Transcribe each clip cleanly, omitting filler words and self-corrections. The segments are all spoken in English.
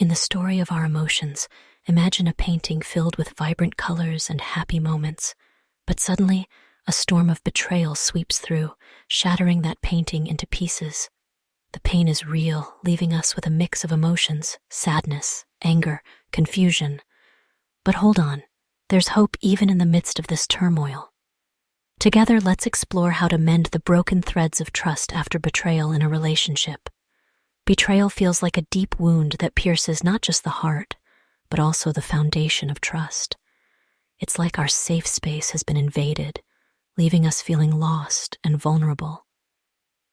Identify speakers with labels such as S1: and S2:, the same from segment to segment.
S1: In the story of our emotions, imagine a painting filled with vibrant colors and happy moments. But suddenly, a storm of betrayal sweeps through, shattering that painting into pieces. The pain is real, leaving us with a mix of emotions: sadness, anger, confusion. But hold on, there's hope even in the midst of this turmoil. Together, let's explore how to mend the broken threads of trust after betrayal in a relationship. Betrayal feels like a deep wound that pierces not just the heart, but also the foundation of trust. It's like our safe space has been invaded, leaving us feeling lost and vulnerable.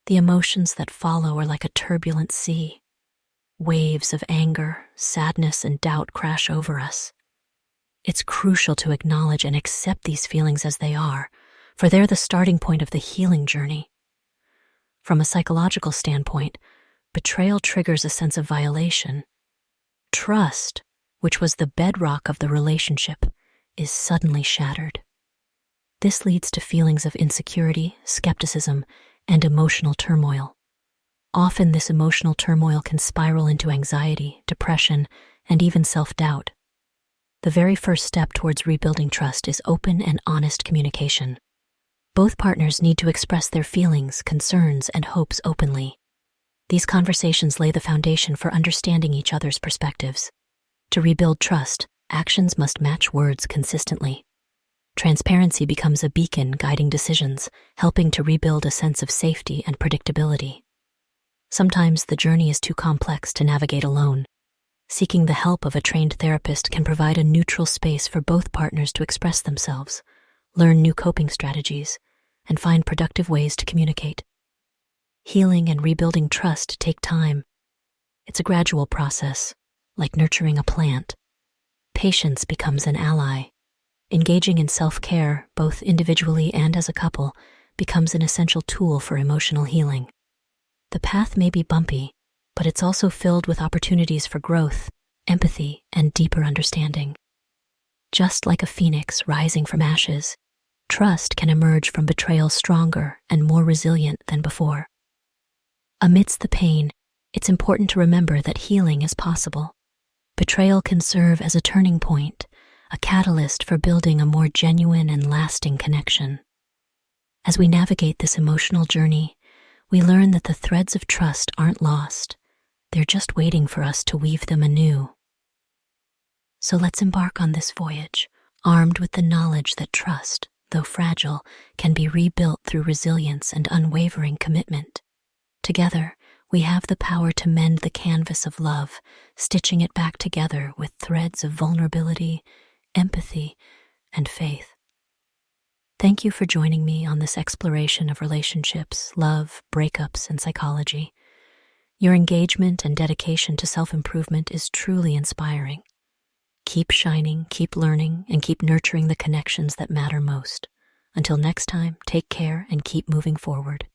S1: The emotions that follow are like a turbulent sea. Waves of anger, sadness, and doubt crash over us. It's crucial to acknowledge and accept these feelings as they are, for they're the starting point of the healing journey. From a psychological standpoint, betrayal triggers a sense of violation. Trust, which was the bedrock of the relationship, is suddenly shattered. This leads to feelings of insecurity, skepticism, and emotional turmoil. Often this emotional turmoil can spiral into anxiety, depression, and even self-doubt. The very first step towards rebuilding trust is open and honest communication. Both partners need to express their feelings, concerns, and hopes openly. These conversations lay the foundation for understanding each other's perspectives. To rebuild trust, actions must match words consistently. Transparency becomes a beacon guiding decisions, helping to rebuild a sense of safety and predictability. Sometimes the journey is too complex to navigate alone. Seeking the help of a trained therapist can provide a neutral space for both partners to express themselves, learn new coping strategies, and find productive ways to communicate. Healing and rebuilding trust take time. It's a gradual process, like nurturing a plant. Patience becomes an ally. Engaging in self-care, both individually and as a couple, becomes an essential tool for emotional healing. The path may be bumpy, but it's also filled with opportunities for growth, empathy, and deeper understanding. Just like a phoenix rising from ashes, trust can emerge from betrayal stronger and more resilient than before. Amidst the pain, it's important to remember that healing is possible. Betrayal can serve as a turning point, a catalyst for building a more genuine and lasting connection. As we navigate this emotional journey, we learn that the threads of trust aren't lost. They're just waiting for us to weave them anew. So let's embark on this voyage, armed with the knowledge that trust, though fragile, can be rebuilt through resilience and unwavering commitment. Together, we have the power to mend the canvas of love, stitching it back together with threads of vulnerability, empathy, and faith. Thank you for joining me on this exploration of relationships, love, breakups, and psychology. Your engagement and dedication to self-improvement is truly inspiring. Keep shining, keep learning, and keep nurturing the connections that matter most. Until next time, take care and keep moving forward.